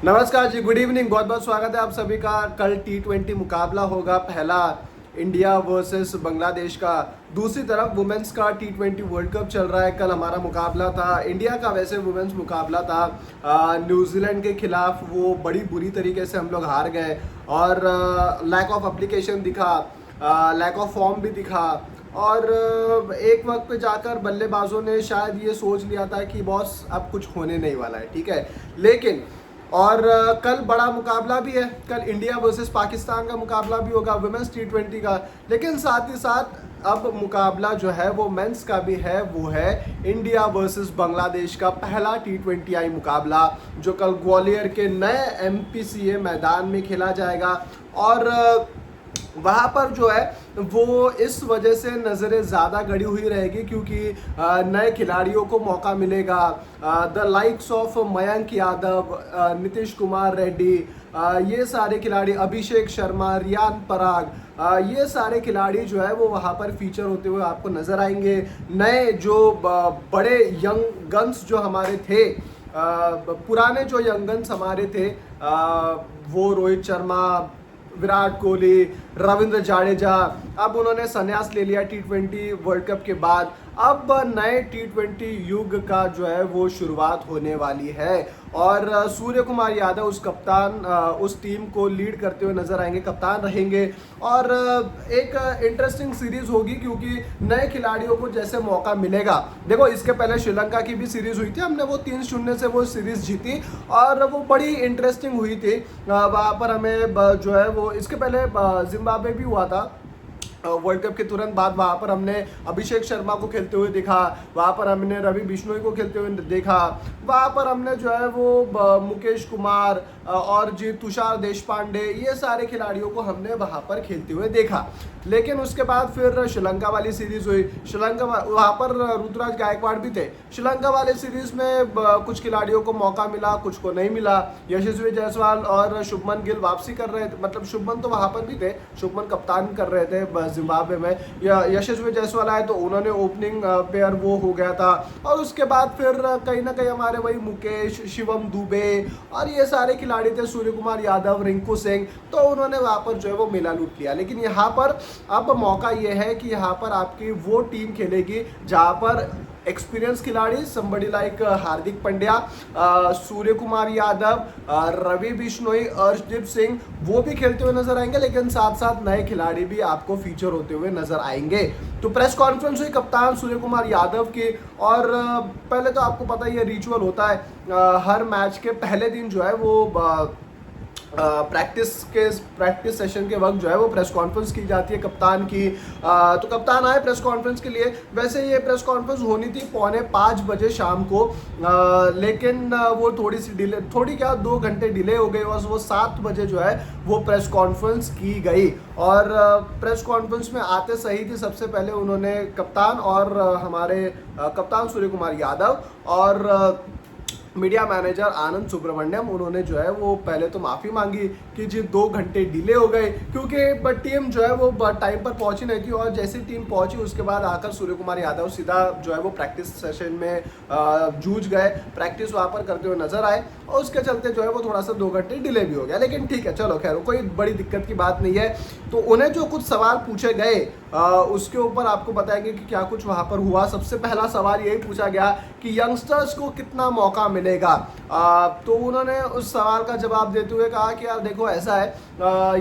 नमस्कार जी, good evening. बहुत बहुत स्वागत है आप सभी का। कल T20 मुकाबला होगा, पहला इंडिया वर्सेस बांग्लादेश का। दूसरी तरफ वुमेन्स का T20 वर्ल्ड कप चल रहा है। कल हमारा मुकाबला था इंडिया का, वैसे वुमेन्स मुकाबला था न्यूजीलैंड के खिलाफ। वो बड़ी बुरी तरीके से हम लोग हार गए और लैक ऑफ एप्लीकेशन दिखा, लैक ऑफ फॉर्म भी दिखा। और एक वक्त पे जाकर बल्लेबाजों ने शायद ये सोच लिया था कि बॉस अब कुछ होने नहीं वाला है, ठीक है। लेकिन और कल बड़ा मुकाबला भी है, कल इंडिया वर्सेस पाकिस्तान का मुकाबला भी होगा वुमेन्स T20 का। लेकिन साथ ही साथ अब मुकाबला जो है वो मेंस का भी है, वो है इंडिया वर्सेस बांग्लादेश का पहला T20I मुकाबला, जो कल ग्वालियर के नए MPCA मैदान में खेला जाएगा। और वहाँ पर जो है वो इस वजह से नज़रें ज़्यादा गड़ी हुई रहेगी क्योंकि नए खिलाड़ियों को मौका मिलेगा। The likes of Mayank Yadav, Nitish Kumar Reddy, ये सारे खिलाड़ी, अभिषेक शर्मा, रियान पराग, ये सारे खिलाड़ी जो है वो वहाँ पर फीचर होते हुए आपको नज़र आएंगे। नए जो बड़े यंग गन्स जो हमारे थे, पुराने जो यंग गन्स हमारे थे, वो रोहित शर्मा, विराट कोहली, रविंद्र जाडेजा, अब उन्होंने संन्यास ले लिया T20 वर्ल्ड कप के बाद। अब नए T20 युग का जो है वो शुरुआत होने वाली है और सूर्य कुमार यादव उस टीम को लीड करते हुए नजर आएंगे, कप्तान रहेंगे। और एक इंटरेस्टिंग सीरीज होगी क्योंकि नए खिलाड़ियों को जैसे मौका मिलेगा। देखो, इसके पहले श्रीलंका की भी सीरीज हुई थी, हमने वो 3-0 से वो सीरीज जीती और वो बड़ी इंटरेस्टिंग हुई थी। वहाँ पर हमें जो है वो, इसके पहले जिम्बाब्वे भी हुआ था वर्ल्ड कप के तुरंत बाद। वहाँ पर हमने अभिषेक शर्मा को खेलते हुए देखा, वहाँ पर हमने रवि बिश्नोई को खेलते हुए देखा, वहाँ पर हमने जो है वो मुकेश कुमार और जी तुषार देशपांडे, ये सारे खिलाड़ियों को हमने वहाँ पर खेलते हुए देखा। लेकिन उसके बाद फिर श्रीलंका वाली सीरीज हुई, श्रीलंका वहाँ पर ऋतुराज गायकवाड़ भी थे। श्रीलंका वाले सीरीज में कुछ खिलाड़ियों को मौका मिला, कुछ को नहीं मिला। यशस्वी जायसवाल और शुभमन गिल वापसी कर रहे थे, मतलब शुभमन तो वहाँ पर भी थे, शुभमन कप्तान कर रहे थे जिम्बाब्वे में। यशस्वी जायसवाल आए तो उन्होंने ओपनिंग पेयर वो हो गया था। और उसके बाद फिर कहीं ना कहीं हमारे वही मुकेश, शिवम दुबे और ये सारे खिलाड़ी थे, सूर्य कुमार यादव, रिंकू सिंह, तो उन्होंने वहाँ पर जो है वो मेला लूट लिया। लेकिन यहाँ पर अब मौका ये है कि यहाँ पर आपकी वो टीम खेलेगी जहाँ पर एक्सपीरियंस खिलाड़ी, somebody लाइक हार्दिक पांड्या, सूर्य कुमार यादव, रवि बिश्नोई, अर्शदीप सिंह, वो भी खेलते हुए नजर आएंगे। लेकिन साथ साथ नए खिलाड़ी भी आपको फीचर होते हुए नजर आएंगे। तो प्रेस कॉन्फ्रेंस हुई कप्तान सूर्य कुमार यादव की। और पहले तो आपको पता ही है, रिचुअल होता है हर मैच के पहले दिन जो है वो प्रैक्टिस सेशन के वक्त जो है वो प्रेस कॉन्फ्रेंस की जाती है कप्तान की। तो कप्तान आए प्रेस कॉन्फ्रेंस के लिए। वैसे ये प्रेस कॉन्फ्रेंस होनी थी 4:45 बजे शाम को, लेकिन वो थोड़ी सी डिले, थोड़ी क्या 2 घंटे डिले हो गई और वो 7 बजे जो है वो प्रेस कॉन्फ्रेंस की गई। और प्रेस कॉन्फ्रेंस में आते सही थी, सबसे पहले उन्होंने कप्तान और हमारे कप्तान सूर्य कुमार यादव और मीडिया मैनेजर आनंद सुब्रमण्यम, उन्होंने जो है वो पहले तो माफ़ी मांगी कि जी 2 घंटे डिले हो गए क्योंकि टीम जो है वो टाइम पर पहुंची नहीं थी। और जैसे टीम पहुंची उसके बाद आकर सूर्य कुमार यादव सीधा जो है वो प्रैक्टिस सेशन में जूझ गए, प्रैक्टिस वहाँ पर करते हुए नजर आए और उसके चलते जो है वो थोड़ा सा 2 घंटे डिले भी हो गया। लेकिन ठीक है, चलो खैर, कोई बड़ी दिक्कत की बात नहीं है। तो उन्हें जो कुछ सवाल पूछे गए उसके ऊपर आपको बताएंगे कि क्या कुछ वहाँ पर हुआ। सबसे पहला सवाल यही पूछा गया कि यंगस्टर्स को कितना मौका मिलेगा। तो उन्होंने उस सवाल का जवाब देते हुए कहा कि यार देखो, ऐसा है,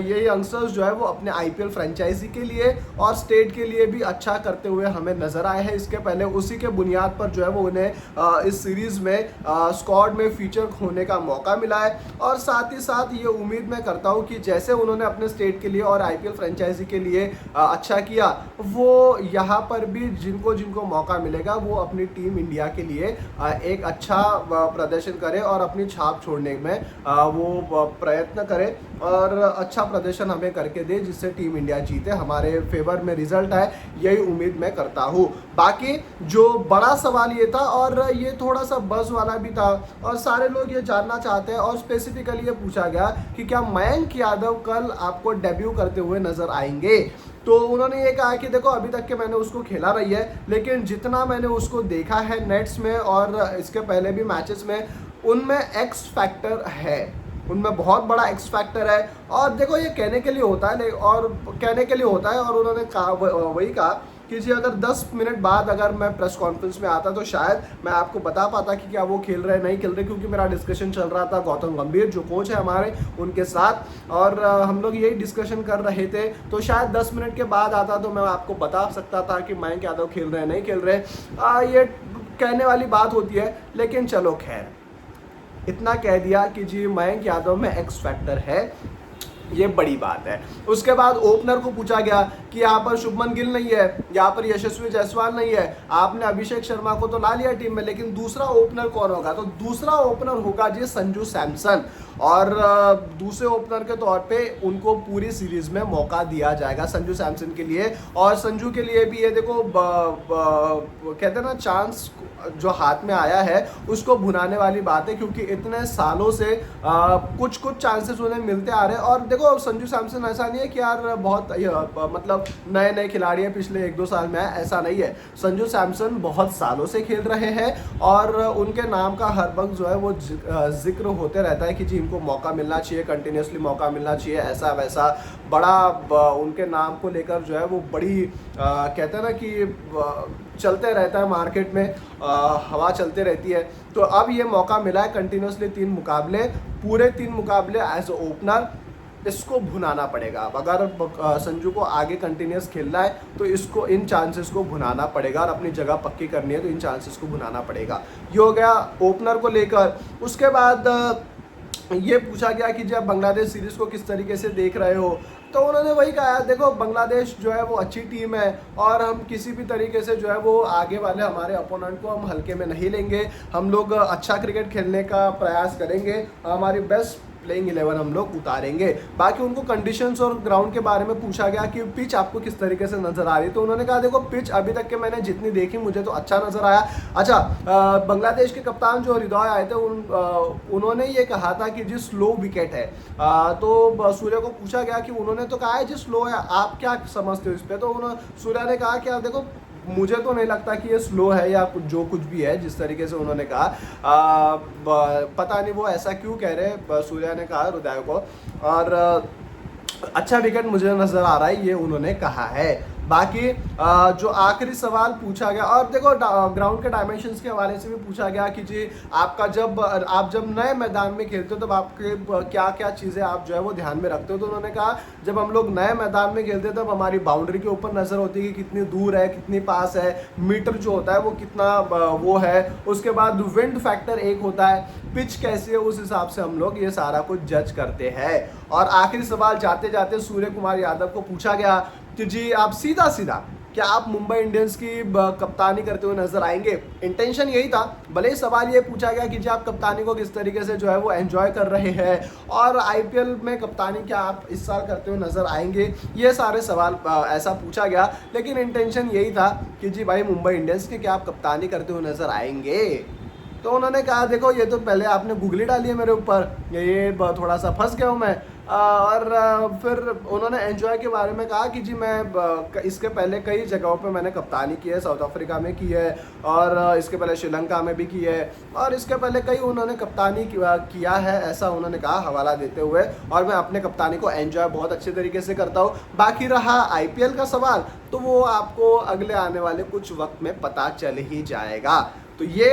ये यंगस्टर्स जो है वो अपने IPL फ्रेंचाइजी के लिए और स्टेट के लिए भी अच्छा करते हुए हमें नजर आए हैं इसके पहले। उसी के बुनियाद पर जो है वो उन्हें इस सीरीज में स्क्वाड में फीचर होने का मौका मिला है। और साथ ही साथ ये उम्मीद मैं करता हूँ कि जैसे उन्होंने अपने स्टेट के लिए और IPL फ्रेंचाइजी के लिए अच्छा किया, वो यहाँ पर भी जिनको जिनको मौका मिलेगा वो अपनी टीम इंडिया के लिए एक अच्छा प्रदर्शन करे और अपनी छाप छोड़ने में वो प्रयत्न करे और अच्छा प्रदर्शन हमें करके दे, जिससे टीम इंडिया जीते, हमारे फेवर में रिजल्ट आए, यही उम्मीद मैं करता हूँ। बाकी जो बड़ा सवाल ये था और ये थोड़ा सा बज़ वाला भी था और सारे लोग ये जानना चाहते हैं और स्पेसिफिकली ये पूछा गया कि क्या मयंक यादव कल आपको डेब्यू करते हुए नजर आएंगे। तो उन्होंने ये कहा कि देखो, अभी तक के मैंने उसको खेला रही है, लेकिन जितना मैंने उसको देखा है नेट्स में और इसके पहले भी मैचेस में, उनमें एक्स फैक्टर है। उनमें बहुत बड़ा एक्स फैक्टर है। और देखो ये कहने के लिए होता है और कहने के लिए होता है, और उन्होंने कहा वही कहा कि जी अगर 10 मिनट बाद अगर मैं प्रेस कॉन्फ्रेंस में आता तो शायद मैं आपको बता पाता कि क्या वो खेल रहे नहीं खेल रहे, क्योंकि मेरा डिस्कशन चल रहा था गौतम गंभीर जो कोच है हमारे उनके साथ, और हम लोग यही डिस्कशन कर रहे थे। तो शायद 10 मिनट के बाद आता तो मैं आपको बता सकता था कि मयंक यादव खेल रहे नहीं खेल रहे। ये कहने वाली बात होती है, लेकिन चलो खैर, इतना कह दिया कि जी मयंक यादव में एक्स फैक्टर है, ये बड़ी बात है। उसके बाद ओपनर को पूछा गया कि यहाँ पर शुभमन गिल नहीं है, यहाँ पर यशस्वी जायसवाल नहीं है, आपने अभिषेक शर्मा को तो ला लिया टीम में, लेकिन दूसरा ओपनर कौन होगा? तो दूसरा ओपनर होगा जी संजू सैमसन, और दूसरे ओपनर के तौर पे उनको पूरी सीरीज में मौका दिया जाएगा संजू सैमसन के लिए। और संजू के लिए भी ये देखो कहते हैं ना, चांस जो हाथ में आया है उसको भुनाने वाली बात है, क्योंकि इतने सालों से कुछ कुछ चांसेस उन्हें मिलते आ रहे हैं। और देखो संजू सैमसन ऐसा नहीं है कि यार बहुत मतलब नए नए खिलाड़ी हैं पिछले 1-2 साल में, ऐसा नहीं है। संजू सैमसन बहुत सालों से खेल रहे हैं और उनके नाम का हर वक्त जो है वो जिक्र होते रहता है कि जी इनको मौका मिलना चाहिए, कंटिन्यूसली मौका मिलना चाहिए, ऐसा वैसा बड़ा उनके नाम को लेकर जो है वो बड़ी कहते हैं ना कि चलते रहता है मार्केट में, हवा चलते रहती है। तो अब ये मौका मिला है कंटिन्यूसली 3 मुकाबले, पूरे 3 मुकाबले एज ए ओपनर, इसको भुनाना पड़ेगा। अब अगर संजू को आगे कंटिन्यूस खेलना है तो इसको इन चांसेस को भुनाना पड़ेगा, और अपनी जगह पक्की करनी है तो इन चांसेस को भुनाना पड़ेगा। ये हो गया ओपनर को लेकर। उसके बाद ये पूछा गया कि जब बांग्लादेश सीरीज को किस तरीके से देख रहे हो, तो उन्होंने वही कहा, देखो बांग्लादेश जो है वो अच्छी टीम है और हम किसी भी तरीके से जो है वो आगे वाले हमारे अपोनेंट को हम हल्के में नहीं लेंगे, हम लोग अच्छा क्रिकेट खेलने का प्रयास करेंगे, हमारी बेस्ट प्लेइंग 11 हम लोग उतारेंगे। बाकी उनको कंडीशंस और ग्राउंड के बारे में पूछा गया कि पिच आपको किस तरीके से नजर आ रही है, तो उन्होंने कहा देखो पिच अभी तक के मैंने जितनी देखी मुझे तो अच्छा नजर आया। अच्छा, बांग्लादेश के कप्तान जो हृदय आए थे उन्होंने ये कहा था कि जी स्लो विकेट है, तो सूर्य को पूछा गया कि उन्होंने तो कहा है जी स्लो है, आप क्या समझते हो इस पर? तो सूर्य ने कहा कि आप देखो मुझे तो नहीं लगता कि ये स्लो है या जो कुछ भी है, जिस तरीके से उन्होंने कहा पता नहीं वो ऐसा क्यों कह रहे, सूर्या ने कहा हृदय को, और अच्छा विकेट मुझे नजर आ रहा है, ये उन्होंने कहा है। बाकी जो आखिरी सवाल पूछा गया, और देखो ग्राउंड के डायमेंशंस के हवाले से भी पूछा गया कि जी आपका आप जब नए मैदान में खेलते हो तब आपके क्या क्या चीज़ें आप जो है वो ध्यान में रखते हो, तो उन्होंने कहा जब हम लोग नए मैदान में खेलते हैं तब हमारी बाउंड्री के ऊपर नज़र होती है कि कितनी दूर है, कितनी पास है, मीटर जो होता है वो कितना वो है, उसके बाद विंड फैक्टर एक होता है, पिच कैसी है, उस हिसाब से हम लोग ये सारा कुछ जज करते हैं। और आखिरी सवाल जाते जाते सूर्य कुमार यादव को पूछा गया कि जी आप सीधा सीधा क्या आप मुंबई इंडियंस की कप्तानी करते हुए नजर आएंगे? इंटेंशन यही था, भले ही सवाल ये पूछा गया कि जी आप कप्तानी को किस तरीके से जो है वो एंजॉय कर रहे हैं, और आईपीएल में कप्तानी क्या आप इस साल करते हुए नजर आएंगे, ये सारे सवाल ऐसा पूछा गया, लेकिन इंटेंशन यही था कि जी भाई मुंबई इंडियंस की क्या आप कप्तानी करते हुए नजर आएंगे? तो उन्होंने कहा देखो ये तो पहले आपने गुगली डाली है मेरे ऊपर, ये थोड़ा सा फंस गया हूँ मैं। और फिर उन्होंने एंजॉय के बारे में कहा कि जी मैं इसके पहले कई जगहों पे मैंने कप्तानी की है, साउथ अफ्रीका में की है, और इसके पहले श्रीलंका में भी की है, और इसके पहले कई उन्होंने कप्तानी किया है, ऐसा उन्होंने कहा हवाला देते हुए, और मैं अपने कप्तानी को एंजॉय बहुत अच्छे तरीके से करता हूँ। बाकी रहा आईपीएल का सवाल, तो वो आपको अगले आने वाले कुछ वक्त में पता चल ही जाएगा। तो ये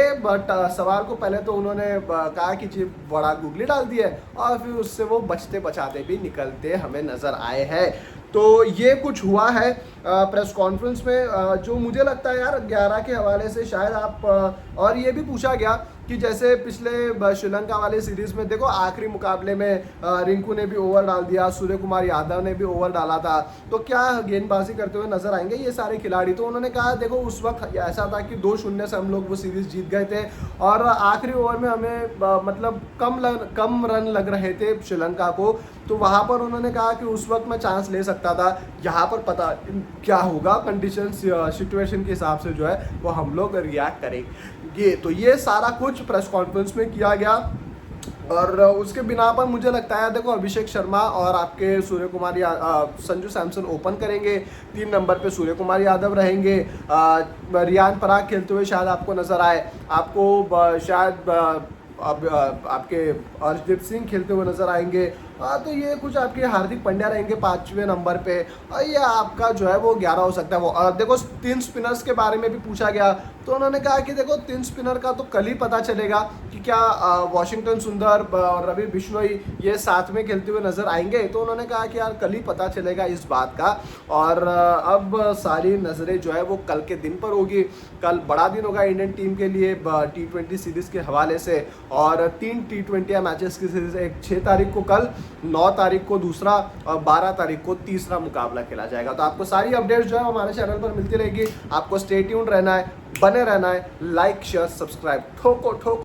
सवाल को पहले तो उन्होंने कहा कि जी बड़ा गुगली डाल दिया, और फिर उससे वो बचते बचाते भी निकलते हमें नज़र आए हैं। तो ये कुछ हुआ है प्रेस कॉन्फ्रेंस में, जो मुझे लगता है यार 11 के हवाले से शायद आप और ये भी पूछा गया कि जैसे पिछले श्रीलंका वाले सीरीज़ में देखो आखिरी मुकाबले में रिंकू ने भी ओवर डाल दिया, सूर्य कुमार यादव ने भी ओवर डाला था, तो क्या गेंदबाजी करते हुए नजर आएंगे ये सारे खिलाड़ी? तो उन्होंने कहा देखो उस वक्त ऐसा था कि 2-0 से हम लोग वो सीरीज़ जीत गए थे, और आखिरी ओवर में हमें मतलब कम रन लग रहे थे श्रीलंका को, तो वहाँ पर उन्होंने कहा कि उस वक्त मैं चांस ले सकता था, यहाँ पर पता क्या होगा, कंडीशन सिचुएशन के हिसाब से जो है वो हम लोग रिएक्ट करेंगे। तो ये सारा कुछ प्रेस कॉन्फ्रेंस में किया गया, और उसके बिना पर मुझे लगता है देखो अभिषेक शर्मा और आपके सूर्य कुमार संजू सैमसन ओपन करेंगे, 3 नंबर पे सूर्य कुमार यादव रहेंगे, रियान पराग खेलते हुए शायद आपको नज़र आए, आपको शायद अब आपके अर्शदीप सिंह खेलते हुए नजर आएंगे। तो ये कुछ आपके हार्दिक पांड्या रहेंगे 5वें नंबर पे। ये आपका जो है वो 11 हो सकता है। वो देखो 3 स्पिनर्स के बारे में भी पूछा गया, तो उन्होंने कहा कि देखो 3 स्पिनर का तो कल ही पता चलेगा कि क्या वॉशिंगटन सुंदर और रवि बिश्नोई ये साथ में खेलते हुए नजर आएंगे। तो उन्होंने कहा कि यार कल ही पता चलेगा इस बात का। और अब सारी नज़रें जो है वो कल के दिन पर होगी। कल बड़ा दिन होगा इंडियन टीम के लिए T20 सीरीज के हवाले से। और 3 T20 मैचेस की सीरीज, एक 6 तारीख को कल, 9 तारीख को दूसरा और 12 तारीख को तीसरा मुकाबला खेला जाएगा। तो आपको सारी अपडेट्स जो है हमारे चैनल पर मिलती रहेगी। आपको स्टे ट्यून्ड रहना है, बने रहना है। लाइक शेयर सब्सक्राइब ठोको ठोको।